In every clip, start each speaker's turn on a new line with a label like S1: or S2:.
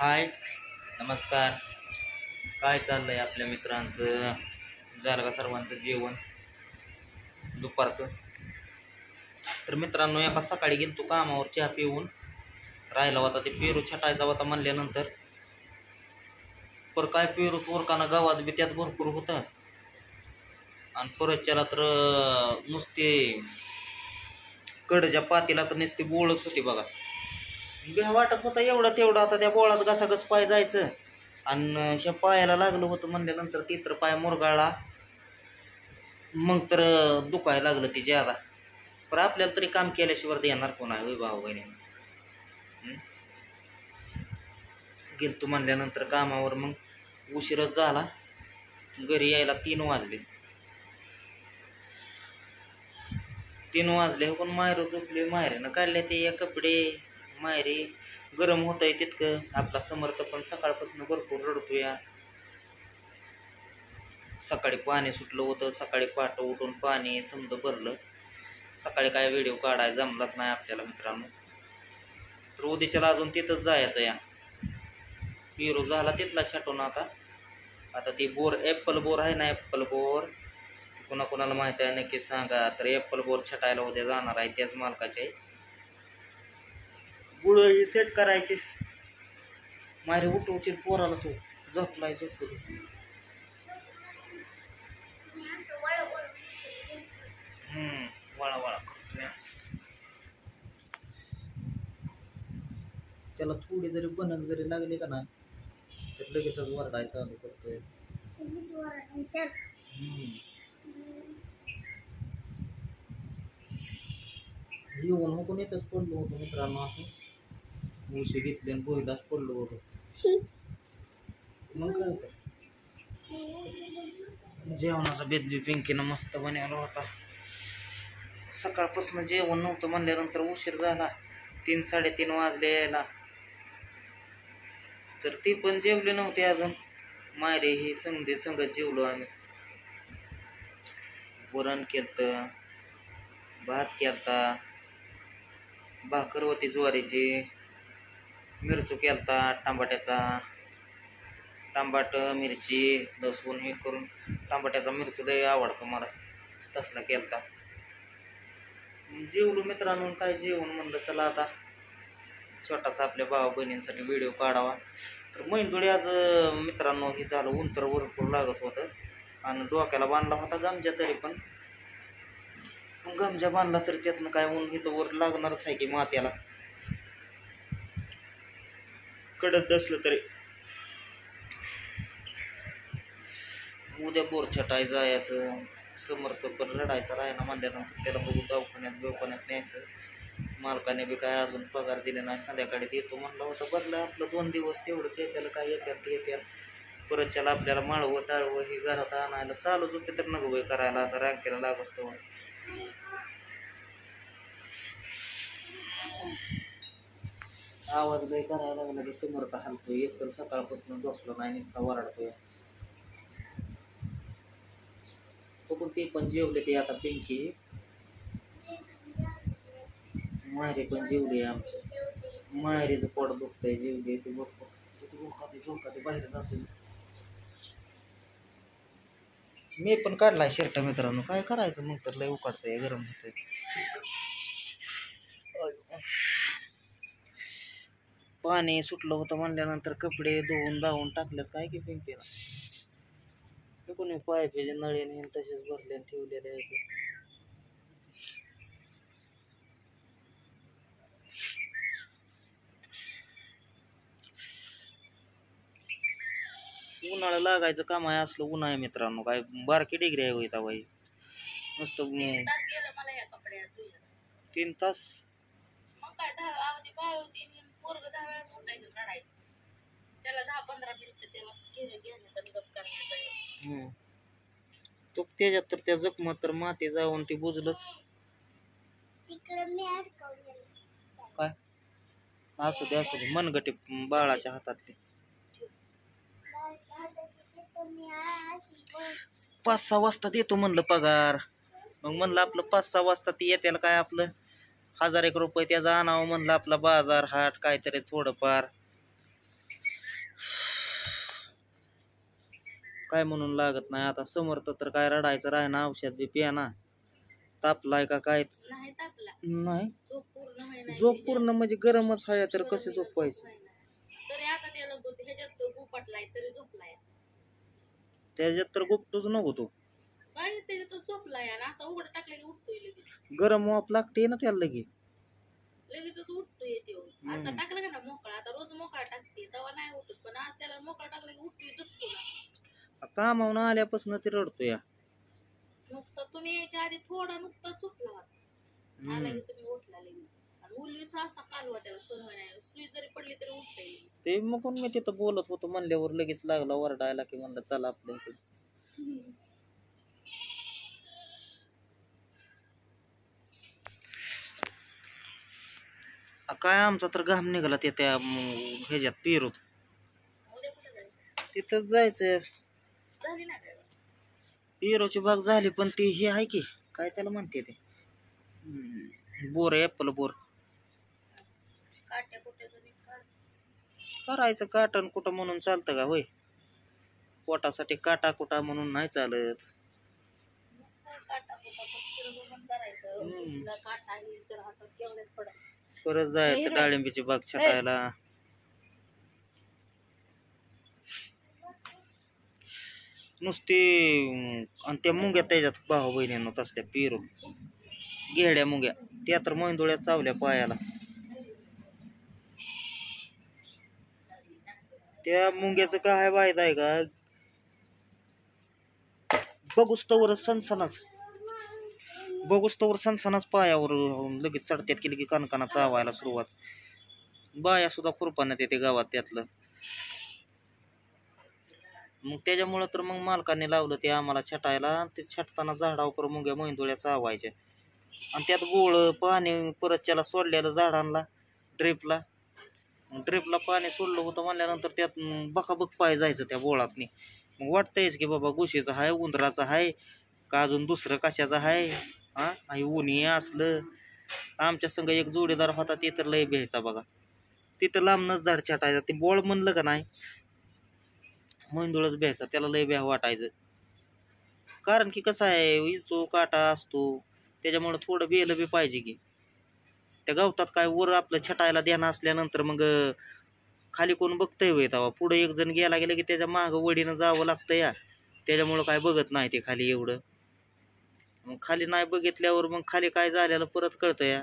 S1: हाय, नमस्कार. काय चाललंय आपल्या मित्रांचं? झालं का सर्वांचं जेवण दुपारचं? तर मित्रांनो, एका सकाळी गेलतो कामावर चहा पिऊन. राहिला होता ते पेरू छटायचा होता म्हणल्यानंतर पर काय पेरूच उरकाना, गावात बी त्यात भरपूर होतं आणि परतच्याला तर नुसते कडच्या पातीला तर नुसती बोळच होती बघा. भ्या वाटत होता एवढा तेवढा. आता त्या बोळात घसाघस पाय जायचं आणि ह्या पायाला लागलं होतं म्हणल्यानंतर ती तर पाय मुरगाळला. मग तर दुखायला लागलं ती ज्यादा. पण आपल्याला तरी काम केल्याशिवाय देणार कोण आहे? भाऊ बहिणी गेलतो म्हणल्यानंतर कामावर मग उशीरच झाला. घरी यायला 3 वाजले. 3 वाजले पण माहेर झोपले. माहेरीनं काढले ते कपडे. माहेरी गरम होत आहे तितकं. आपला समर्थ पण सकाळपासून भरपूर रडतोया. सकाळी पाणी सुटलं होतं. सकाळी पहाट उठून पाणी समजा भरलं. सकाळी काय व्हिडिओ काढायला जमलाच नाही आपल्याला मित्रांनो. तर उद्याच्याला अजून तिथंच जायचं या. पेरू झाला तिथला छाटून. आता ती बोर ॲपल बोर आहे ना, ॲपल बोर कोणाकोणाला माहिती आहे नक्की सांगा. तर ॲपल बोर छटायला उद्या जाणार आहे. त्याच मालकाचे गुळ सेट करायचे. मारे उठवचे पोराला. तो झोपलाय झोपू दे. वळा वळा करतोय. त्याला थोडी जरी बनक जरी लागली का ना तर लगेचच वरडायला चालू करतोय. येऊन हो, येतच पडलो होतो मित्रांनो. असं उशी घेतली आणि बोईलाच पडलो होतो. मग काय तर जेवणाचा बेत बी पिंकीनं मस्त बनवला होता. सकाळपासून जेवण नव्हतं म्हणल्यानंतर उशीर झाला. 3-3:30 वाजले यायला. तर ती पण जेवले नव्हते अजून. मायरे ही संगत जेवलो आम्ही. वरण केलतं, भात केलता, भाकर होती ज्वारीची, मिरचू केलता टमाट्याचा. टमाट मिरची लसूण हे करून टमाट्याचा मिरचू लय आवडतो मला. तसला केलता. जेवलो मित्रांनो. काय जेवण म्हणलं चला आता छोटासा आपल्या भावा बहिणींसाठी व्हिडिओ काढावा. तर मैंदुडी आज मित्रांनो हे झालं. ऊन तर भरपूर लागत होतं आणि डोक्याला बांधला होता गमजा. तरी पण गमजा बांधला तरी त्यातनं काय ऊन इथं वर लागणारच आहे की मात्याला. कडत दसलं तरी. उद्या बोर छटाय जायचं. समर्थ पण रडायचं राहायला म्हणल्यानंतर त्याला बघू दवाखान्यात न्यायचं. मालकाने बी काय अजून पगार दिले नाही. संध्याकाळी देतो म्हणलं होतं. बदला आपलं 2 दिवस तेवढंच येत्याला काय येत्याल. परतच्याला आपल्याला माळवं टाळवं हे घरात आणायला चालू झोपे तर नको वय करायला. आता रांकेला लागतो. आवाज लय करायला लागला की समर्थ हलतोय. एक तर सकाळपासून झोपलो नाही, नुसता वराडतोय. पण ते पण जेवले ते आता पिंकी. मायरे पण जेवले. आमचं मायरेचं पोट दुखतंय. जेवले ते झोका बाहेर जातो. मी पण काढलाय शर्ट मित्रांनो. काय करायचं मग तर लय उकाडतंय, गरम होतंय. पाणी सुटलं होतं म्हणल्यानंतर कपडे धुवून धावून टाकलेत. काय की पिंकीला कोणी पायपीचे नळीने तसेच बसले ठेवलेले आहेत. उन्हाळा लागायचं काम आहे. असलं उन्हाळा मित्रांनो. काय बारकी डिग्री आहे होईता बाई. नुसतं 3 तास. तो त्याच्यात तर त्या जखमात तर माती जाऊन ती बुजलंच. काय असू दे मनगटी बाळाच्या हातातली. 5-6 वाजता देतो म्हणलं पगार. मग म्हणलं आपलं 5-6 वाजता ती येत्याला काय आपलं 1000-1 रुपये त्याचा आणावं म्हणलं. आपला बाजार हाट काहीतरी थोडंफार. काय म्हणून लागत नाही. आता समर्थ तर काय रडायचं राह ना, औषध बी पिया ना. तापलाय का काय नाही, झोप पूर्ण म्हणजे गरमच आहे तर कसे झोपवायचे. त्याच्यात तर गुप्तच नको तो गरम वाफ लागते ना त्याला
S2: लगेचच उठतोय तो असं टाकलं का ना मोकळा. आता रोज मोकळा टाकते तेव्हा नाही उठत, पण आज त्याला मोकळा टाकला की उठतोय दचकून.
S1: कामावून आल्यापासून ते रडतो या.
S2: नुकतं तुम्ही यायच्या आधी थोडा नुकतं चुकला होता, आला की तुम्ही उठला लगेच. आणि मुलीचा असा कालवा त्याला सण नाही, सुई जरी पडली तरी उठतंय
S1: ते. मग मी तिथं बोलत होतो म्हणल्यावर लगेच लागला वरडायला की म्हणलं चला आपल्या इकडे. काय आमचा तर घाम निघाला ते त्या ह्याच्यात पेरूत. तिथंच जायचंय. पेरूची बाग झाली पण ती ही आहे की काय त्याला म्हणते ते बोर, ऍपल बोर. करायचं काटण कुठं म्हणून चालतं का होय? पोटासाठी काटा कुटा म्हणून नाही चालत. परत जायचं डाळिंबीची बाग छटायला. नुसती आणि त्या मुंग्या त्याच्यात भाऊ बहिणींनो तसल्या पेरू गेड्या मुंग्या त्या तर मैंदुळ्यात चावल्या पायाला. त्या मुंग्याचं काय वाईट आहे का, बघूस तवर सणसणाच पायावर लगेच चढत्यात केली की कणकणा चावायला सुरुवात. बाया सुद्धा खुरपाण्यात येते गावात त्यातलं. मग त्याच्यामुळं तर मग मालकाने लावलं ते आम्हाला छटायला. ते छटताना झाडावर मुंग्या मैंदुळ्या चावायच्या आणि त्यात गोळ पाणी परत त्याला सोडलेलं झाडांना ड्रिपला पाणी सोडलं होतं म्हणल्यानंतर त्यात बकाबक पाय जायचं त्या बोळातनी. मग वाटतंयच की बाबा घुशीचं आहे, उंदराचं आहे का अजून दुसरं कशाचं आहे. आणि उन्ही असलं. आमच्या संग एक जोडीदार होता ते तर लय भ्यायचा बघा. तिथं लांबनच झाड छटायचं. ते बोळ म्हणलं का नाही मैंदुळच भ्यायचा, त्याला लय भ्या वाटायचं. कारण की कसं आहे इचू काटा असतो त्याच्यामुळे थोडं बेलं बी पाहिजे की. त्या गवतात काय वर आपलं छटायला ध्यान असल्यानंतर मग खाली कोण बघतंय वय तेव्हा. पुढे एक जण गेला गेलं की त्याच्या मागं वडीनं जावं लागतं या. त्याच्यामुळं काय बघत नाही ते खाली एवढं. मग खाली नाही बघितल्यावर मग खाली काय झालेलं परत कळतं या.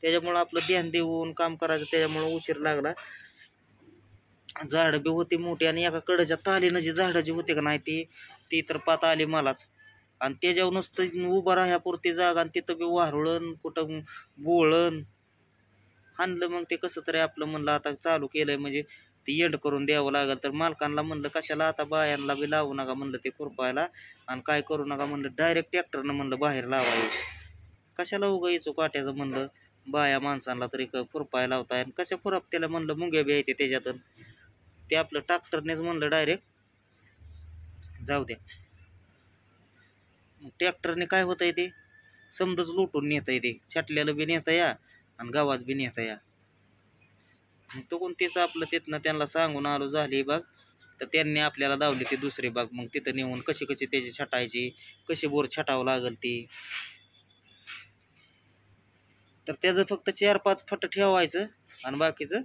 S1: त्याच्यामुळं आपलं ध्यान देऊन काम करायचं. त्याच्यामुळं उशीर लागला. झाडं बी होती मोठी आणि एका कडच्या तालीनं जी झाडं जी होती का नाही ती तर पात आली मलाच. आणि त्याच्यावर नुसतं उभं राह्यापुरती जागा आणि तिथं बी वारुळण कुठं बोळण हाणलं. मग ते कसं तरी आपलं म्हणलं आता चालू केलंय म्हणजे ते एंड करून द्यावं लागेल. तर मालकांना म्हणलं कशाला आता बायांना बी लावू नका म्हणलं ते खुरपायला आणि काय करू नका म्हणलं. डायरेक्ट ट्रॅक्टरनं म्हणलं बाहेर लावायचं. कशाला उगा यायचो काट्याचं म्हणलं. बाया माणसांना तरी खुरपायला लावताय आणि कशा खुरपत्याला म्हणलं मुंग्या बी येते त्याच्यातून. ते आपलं ट्रॅक्टरनेच म्हणलं डायरेक्ट जाऊ द्या. ट्रॅक्टरने काय होतंय ते समजच लुटून नेता येते. छाटल्याला बी नेता या आणि गावात बी नेता या. तो कोणतीच आपलं तिथनं त्यांना सांगून आलो झाली बाग. तर त्यांनी आपल्याला दावली ती दुसरी बाग. मग तिथं नेऊन कशी त्याची छटायची कशी बोर छटावं लागल ती. तर त्याचं फक्त 4-5 फट ठेवायचं आणि बाकीचं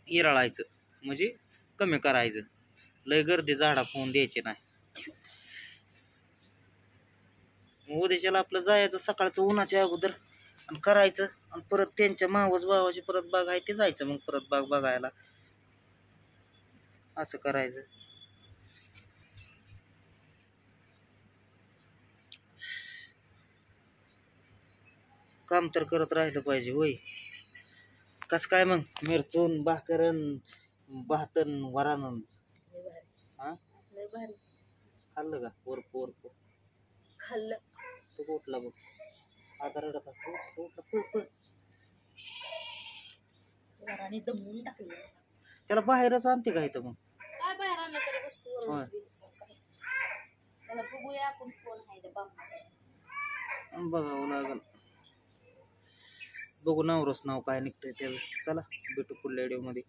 S1: इराळायचं म्हणजे कमी करायचं. लय गर्दी झाडात होऊन द्यायची नाही. उद्याच्याला आपलं जायचं सकाळचं उन्हाच्या अगोदर आणि करायचं आणि परत त्यांच्या मावस भावाची परत बाग आहे ते जायचं मग परत बाग बघायला. असं करायचं. काम तर करत राहिलं पाहिजे होय. कस काय मग मिरचून भाकरन भातन वरान खाल्लं का? पोर
S2: खाल्लं.
S1: तू कुठला बघ आता रडत असतो.
S2: दमून टाकलं
S1: त्याला बाहेरच आणते का इथं मग
S2: काय बाहेर आणलं तर वस्तू त्याला बघूया आपण कोण आहे
S1: बघावं लागल. बघू नवरच नाव काय निघतंय त्याला. चला भेटू पुढल्या व्हिडिओ मध्ये.